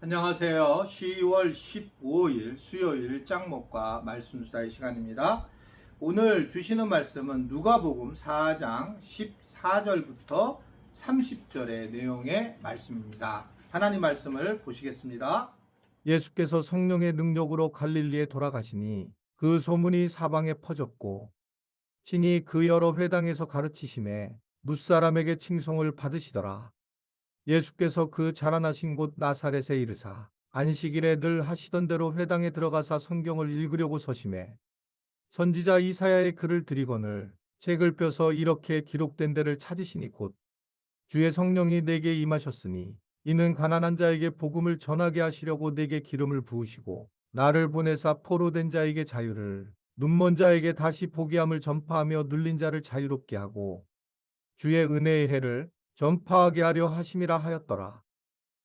안녕하세요. 10월 15일 수요일 짱목과 말씀수다의 시간입니다. 오늘 주시는 말씀은 누가복음 4장 14절부터 30절의 내용의 말씀입니다. 하나님 말씀을 보시겠습니다. 예수께서 성령의 능력으로 갈릴리에 돌아가시니 그 소문이 사방에 퍼졌고 신이 그 여러 회당에서 가르치심에 뭇사람에게 칭송을 받으시더라. 예수께서 그 자라나신 곳 나사렛에 이르사 안식일에 늘 하시던 대로 회당에 들어가사 성경을 읽으려고 서심해 선지자 이사야의 글을 드리거늘 책을 펴서 이렇게 기록된 데를 찾으시니 곧 주의 성령이 내게 임하셨으니 이는 가난한 자에게 복음을 전하게 하시려고 내게 기름을 부으시고 나를 보내사 포로된 자에게 자유를 눈먼 자에게 다시 보게 함을 전파하며 눌린 자를 자유롭게 하고 주의 은혜의 해를 전파하게 하려 하심이라 하였더라.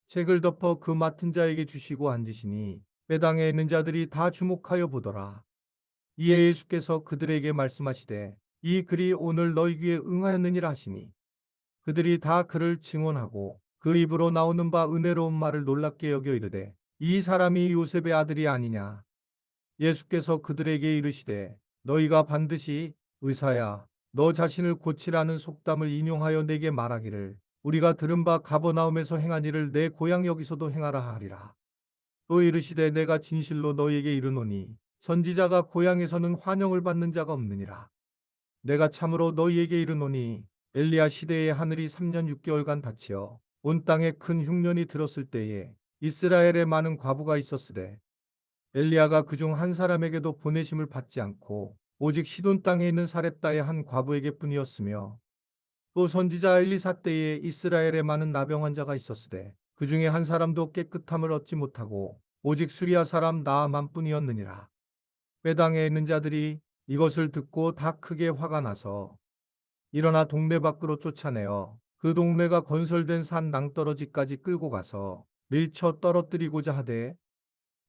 책을 덮어 그 맡은 자에게 주시고 앉으시니 회당에 있는 자들이 다 주목하여 보더라. 이에 예수께서 그들에게 말씀하시되 이 글이 오늘 너희 귀에 응하였느니라 하시니 그들이 다 그를 증언하고 그 입으로 나오는 바 은혜로운 말을 놀랍게 여겨 이르되 이 사람이 요셉의 아들이 아니냐. 예수께서 그들에게 이르시되 너희가 반드시 의사야 너 자신을 고치라는 속담을 인용하여 내게 말하기를 우리가 들은 바 가버나움에서 행한 일을 내 고향 여기서도 행하라 하리라. 또 이르시되 내가 진실로 너희에게 이르노니 선지자가 고향에서는 환영을 받는 자가 없느니라. 내가 참으로 너희에게 이르노니 엘리야 시대에 하늘이 3년 6개월간 닫히어 온 땅에 큰 흉년이 들었을 때에 이스라엘에 많은 과부가 있었으되 엘리야가 그중 한 사람에게도 보내심을 받지 않고 오직 시돈 땅에 있는 사렙다의 한 과부에게 뿐이었으며 또 선지자 엘리사 때에 이스라엘에 많은 나병 환자가 있었으되 그 중에 한 사람도 깨끗함을 얻지 못하고 오직 수리아 사람 나아만 뿐이었느니라. 회당에 있는 자들이 이것을 듣고 다 크게 화가 나서 일어나 동네 밖으로 쫓아내어 그 동네가 건설된 산 낭떠러지까지 끌고 가서 밀쳐 떨어뜨리고자 하되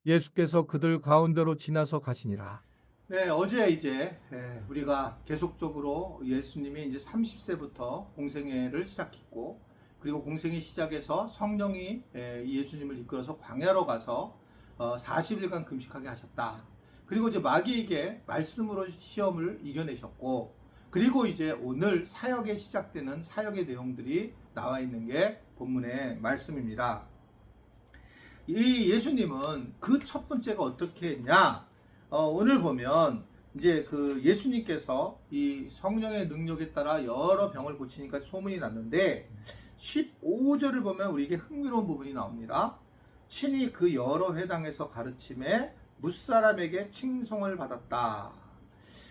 예수께서 그들 가운데로 지나서 가시니라. 네, 어제 이제 우리가 계속적으로 예수님이 이제 30세부터 공생애를 시작했고, 그리고 공생애 시작해서 성령이 예수님을 이끌어서 광야로 가서 40일간 금식하게 하셨다. 그리고 이제 마귀에게 말씀으로 시험을 이겨내셨고, 그리고 이제 오늘 사역에 시작되는 사역의 내용들이 나와 있는 게 본문의 말씀입니다. 이 예수님은 그 첫 번째가 어떻게 했냐? 오늘 보면 이제 그 예수님께서 이 성령의 능력에 따라 여러 병을 고치니까 소문이 났는데 15절을 보면 우리에게 흥미로운 부분이 나옵니다. 친히 그 여러 회당에서 가르침에 뭇사람에게 칭송을 받았다.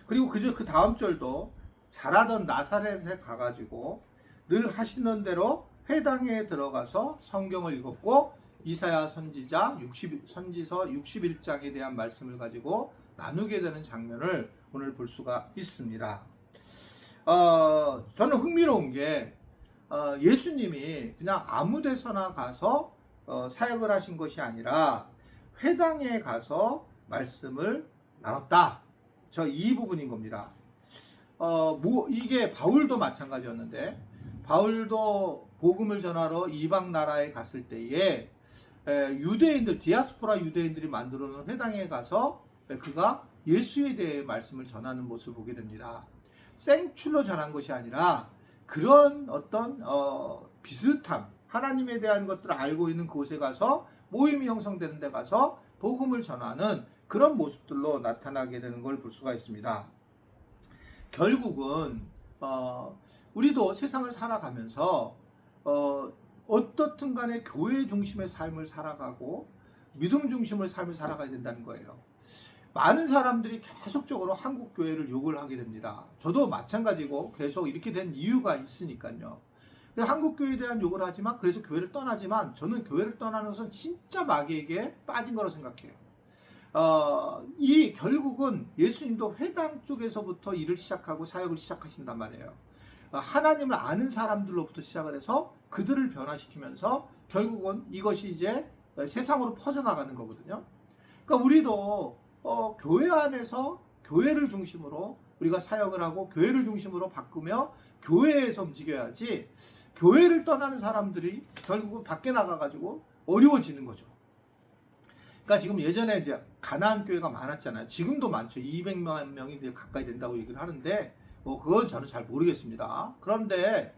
그리고 그 다음 절도 자라던 나사렛에 가가지고 늘 하시는 대로 회당에 들어가서 성경을 읽었고 이사야 선지서 61장에 대한 말씀을 가지고 나누게 되는 장면을 오늘 볼 수가 있습니다. 저는 흥미로운 게 예수님이 그냥 아무 데서나 가서 사역을 하신 것이 아니라 회당에 가서 말씀을 나눴다. 저 이 부분인 겁니다. 이게 바울도 마찬가지였는데 바울도 복음을 전하러 이방 나라에 갔을 때에 유대인들, 디아스포라 유대인들이 만들어 놓은 회당에 가서 그가 예수에 대해 말씀을 전하는 모습을 보게 됩니다. 생출로 전한 것이 아니라 그런 어떤 비슷함, 하나님에 대한 것들을 알고 있는 그곳에 가서 모임이 형성되는 데 가서 복음을 전하는 그런 모습들로 나타나게 되는 걸 볼 수가 있습니다. 결국은 우리도 세상을 살아가면서 어떻든 간에 교회 중심의 삶을 살아가고 믿음 중심의 삶을 살아가야 된다는 거예요. 많은 사람들이 계속적으로 한국 교회를 욕을 하게 됩니다. 저도 마찬가지고 계속 이렇게 된 이유가 있으니까요. 한국 교회에 대한 욕을 하지만 그래서 교회를 떠나지만 저는 교회를 떠나는 것은 진짜 마귀에게 빠진 거라고 생각해요. 이 결국은 예수님도 회당 쪽에서부터 일을 시작하고 사역을 시작하신단 말이에요. 하나님을 아는 사람들로부터 시작을 해서 그들을 변화시키면서 결국은 이것이 이제 세상으로 퍼져나가는 거거든요. 그러니까 우리도 교회 안에서 교회를 중심으로 우리가 사역을 하고 교회를 중심으로 바꾸며 교회에서 움직여야지 교회를 떠나는 사람들이 결국은 밖에 나가가지고 어려워지는 거죠. 그러니까 지금 예전에 이제 가나안 교회가 많았잖아요. 지금도 많죠. 200만 명이 가까이 된다고 얘기를 하는데 뭐 그건 저는 잘 모르겠습니다. 그런데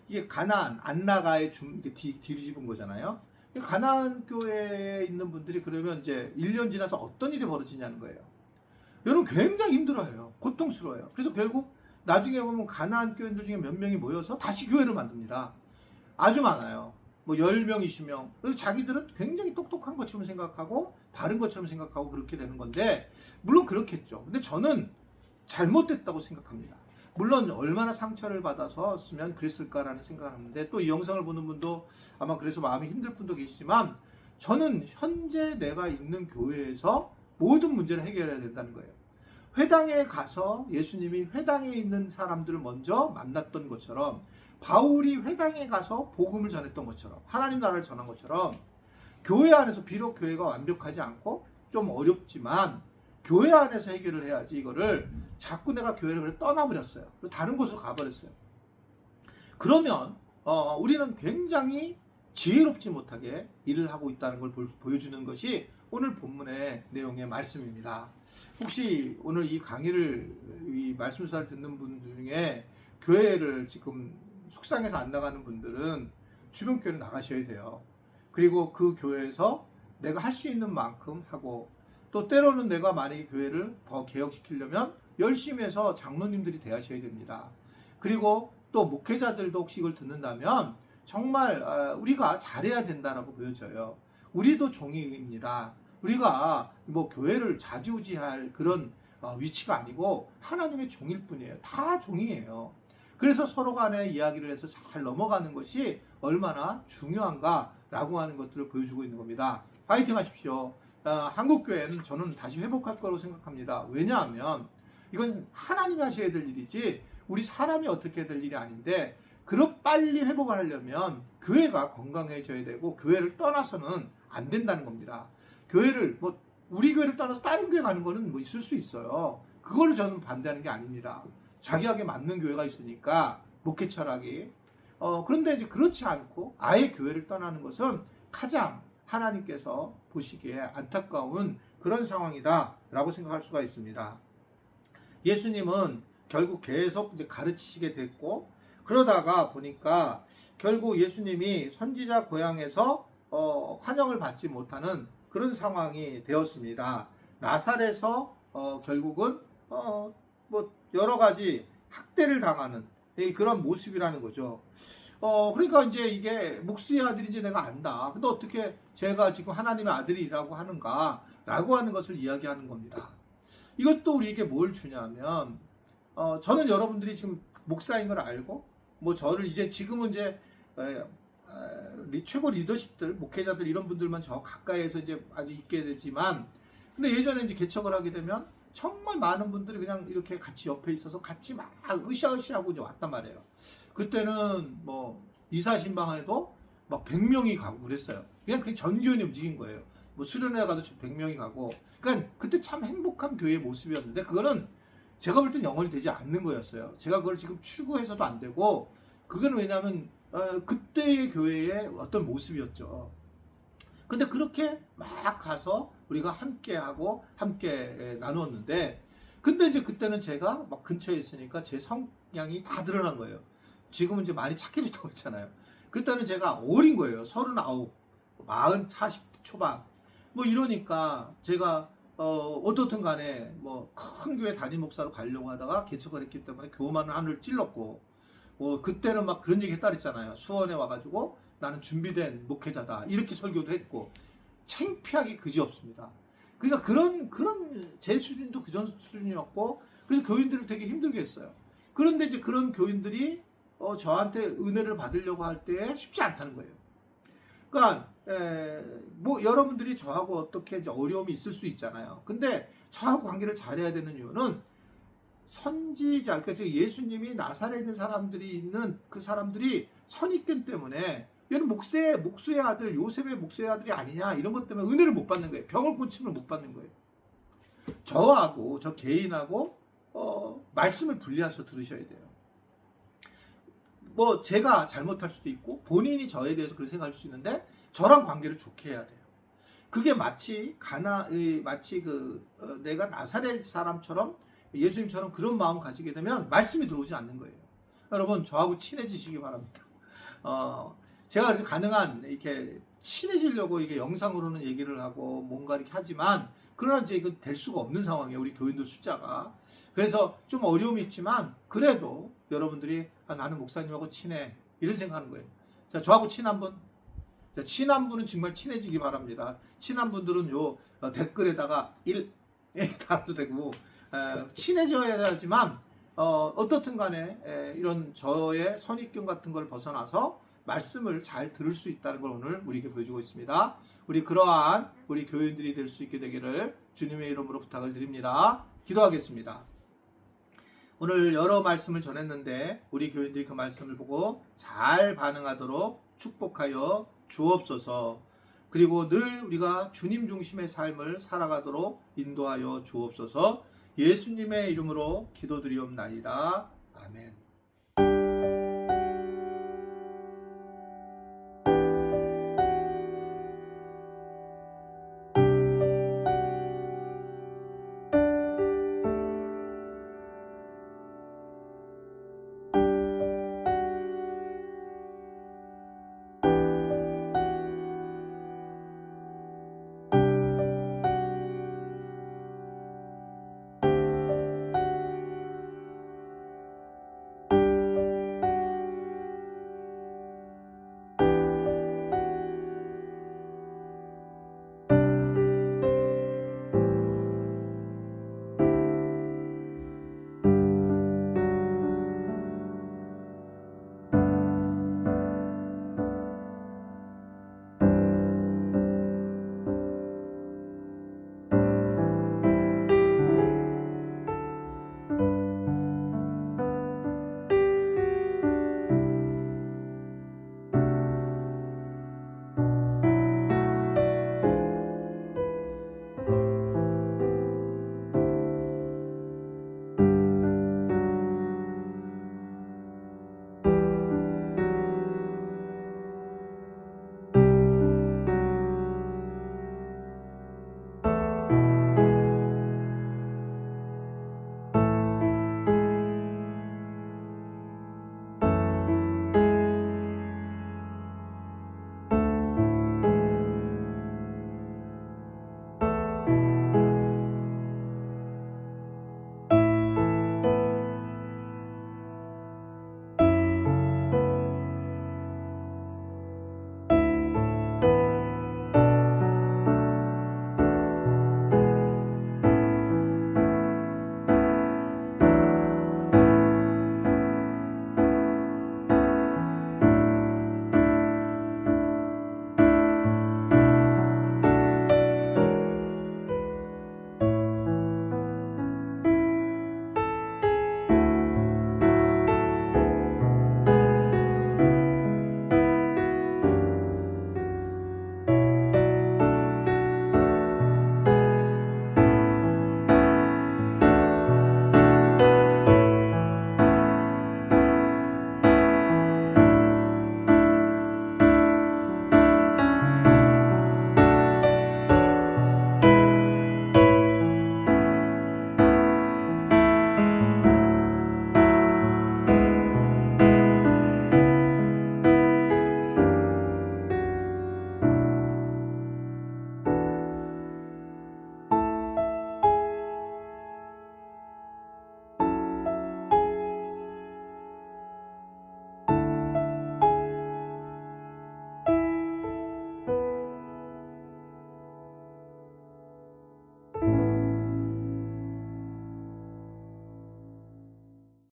이게 가나안 안나가의 뒤로 집은 거잖아요. 가나안 교회에 있는 분들이 그러면 이제 1년 지나서 어떤 일이 벌어지냐는 거예요. 여러분 굉장히 힘들어요. 고통스러워요. 그래서 결국 나중에 보면 가나안 교인들 중에 몇 명이 모여서 다시 교회를 만듭니다. 아주 많아요. 뭐 10명, 20명. 자기들은 굉장히 똑똑한 것처럼 생각하고 바른 것처럼 생각하고 그렇게 되는 건데 물론 그렇겠죠. 근데 저는 잘못됐다고 생각합니다. 물론 얼마나 상처를 받아서 쓰면 그랬을까라는 생각을 하는데 또 이 영상을 보는 분도 아마 그래서 마음이 힘들 분도 계시지만 저는 현재 내가 있는 교회에서 모든 문제를 해결해야 된다는 거예요. 회당에 가서 예수님이 회당에 있는 사람들을 먼저 만났던 것처럼 바울이 회당에 가서 복음을 전했던 것처럼 하나님 나라를 전한 것처럼 교회 안에서 비록 교회가 완벽하지 않고 좀 어렵지만 교회 안에서 해결을 해야지 이거를 자꾸 내가 교회를 떠나버렸어요. 다른 곳으로 가버렸어요. 그러면 우리는 굉장히 지혜롭지 못하게 일을 하고 있다는 걸 보여주는 것이 오늘 본문의 내용의 말씀입니다. 혹시 오늘 이 강의를 이 말씀 수사를 듣는 분들 중에 교회를 지금 속상해서 안 나가는 분들은 주변 교회를 나가셔야 돼요. 그리고 그 교회에서 내가 할 수 있는 만큼 하고 또 때로는 내가 만약에 교회를 더 개혁시키려면 열심히 해서 장로님들이 대하셔야 됩니다. 그리고 또 목회자들도 혹시 이걸 듣는다면 정말 우리가 잘해야 된다라고 보여져요. 우리도 종이입니다. 우리가 뭐 교회를 좌지우지할 그런 위치가 아니고 하나님의 종일 뿐이에요. 다 종이에요. 그래서 서로 간에 이야기를 해서 잘 넘어가는 것이 얼마나 중요한가라고 하는 것들을 보여주고 있는 겁니다. 파이팅 하십시오. 한국교회는 저는 다시 회복할 거라고 생각합니다. 왜냐하면 이건 하나님이 하셔야 될 일이지 우리 사람이 어떻게 될 일이 아닌데 그렇게 빨리 회복을 하려면 교회가 건강해져야 되고 교회를 떠나서는 안 된다는 겁니다. 교회를 뭐 우리 교회를 떠나서 다른 교회 가는 거는 뭐 있을 수 있어요. 그거를 저는 반대하는 게 아닙니다. 자기에게 맞는 교회가 있으니까 목회 철학이 그런데 이제 그렇지 않고 아예 교회를 떠나는 것은 가장 하나님께서 보시기에 안타까운 그런 상황이다라고 생각할 수가 있습니다. 예수님은 결국 계속 이제 가르치시게 됐고 그러다가 보니까 결국 예수님이 선지자 고향에서 환영을 받지 못하는 그런 상황이 되었습니다. 나사렛에서 결국은 뭐 여러 가지 학대를 당하는 그런 모습이라는 거죠. 그러니까 이제 이게 목수의 아들인지 내가 안다. 근데 어떻게 제가 지금 하나님의 아들이라고 하는가라고 하는 것을 이야기하는 겁니다. 이것도 우리에게 뭘 주냐면 저는 여러분들이 지금 목사인 걸 알고 뭐 저를 이제 지금은 이제 최고 리더십들, 목회자들 이런 분들만 저 가까이에서 이제 아주 있게 되지만 근데 예전에 이제 개척을 하게 되면 정말 많은 분들이 그냥 이렇게 같이 옆에 있어서 같이 막 으쌰으쌰하고 이제 왔단 말이에요. 그때는 뭐 이사신방에도 막 100명이 가고 그랬어요. 그냥 전교인이 움직인 거예요. 뭐 수련회 가도 100명이 가고. 그러니까 그때 참 행복한 교회의 모습이었는데 그거는 제가 볼 땐 영원히 되지 않는 거였어요. 제가 그걸 지금 추구해서도 안 되고 그건 왜냐하면 그때의 교회의 어떤 모습이었죠. 근데 그렇게 막 가서 우리가 함께하고 함께 나누었는데 근데 이제 그때는 제가 막 근처에 있으니까 제 성향이 다 드러난 거예요. 지금은 이제 많이 착해졌다고 했잖아요. 그때는 제가 어린 거예요. 39, 40 초반 뭐 이러니까 제가 어떻든 간에 뭐 큰 교회 담임 목사로 가려고 하다가 개척을 했기 때문에 교만을 하늘 찔렀고 그때는 막 그런 얘기 했다 그랬잖아요. 수원에 와가지고 나는 준비된 목회자다 이렇게 설교도 했고 창피하기 그지없습니다. 그러니까 그런 제 수준도 그전 수준이었고 그래서 교인들을 되게 힘들게 했어요. 그런데 이제 그런 교인들이 저한테 은혜를 받으려고 할 때 쉽지 않다는 거예요. 그러니까 뭐 여러분들이 저하고 어떻게 이제 어려움이 있을 수 있잖아요. 근데 저하고 관계를 잘해야 되는 이유는 선지자, 그러니까 지금 예수님이 나사렛에 있는 사람들이 있는 그 사람들이 선입견 때문에 얘는 목수의 아들, 요셉의 목수의 아들이 아니냐 이런 것 때문에 은혜를 못 받는 거예요. 병을 고침을 못 받는 거예요. 저하고 저 개인하고 말씀을 분리해서 들으셔야 돼요. 뭐 제가 잘못할 수도 있고 본인이 저에 대해서 그렇게 생각할 수 있는데 저랑 관계를 좋게 해야 돼요. 그게 마치 내가 나사렛 사람처럼 예수님처럼 그런 마음 가지게 되면 말씀이 들어오지 않는 거예요. 여러분 저하고 친해지시기 바랍니다. 제가 이렇게 가능한 이렇게 친해지려고 이게 영상으로는 얘기를 하고 뭔가 이렇게 하지만 그러나 이제 이건 될 수가 없는 상황이에요. 우리 교인들 숫자가. 그래서 좀 어려움이 있지만 그래도 여러분들이 나는 목사님하고 친해 이런 생각하는 거예요. 자, 저하고 친한 분, 자, 친한 분은 정말 친해지기 바랍니다. 친한 분들은 요 댓글에다가 1 달아도 되고 친해져야 하지만 어떻든 간에 이런 저의 선입견 같은 걸 벗어나서 말씀을 잘 들을 수 있다는 걸 오늘 우리에게 보여주고 있습니다. 우리 그러한 우리 교인들이 될 수 있게 되기를 주님의 이름으로 부탁을 드립니다. 기도하겠습니다. 오늘 여러 말씀을 전했는데 우리 교인들이 그 말씀을 보고 잘 반응하도록 축복하여 주옵소서. 그리고 늘 우리가 주님 중심의 삶을 살아가도록 인도하여 주옵소서. 예수님의 이름으로 기도드리옵나이다. 아멘.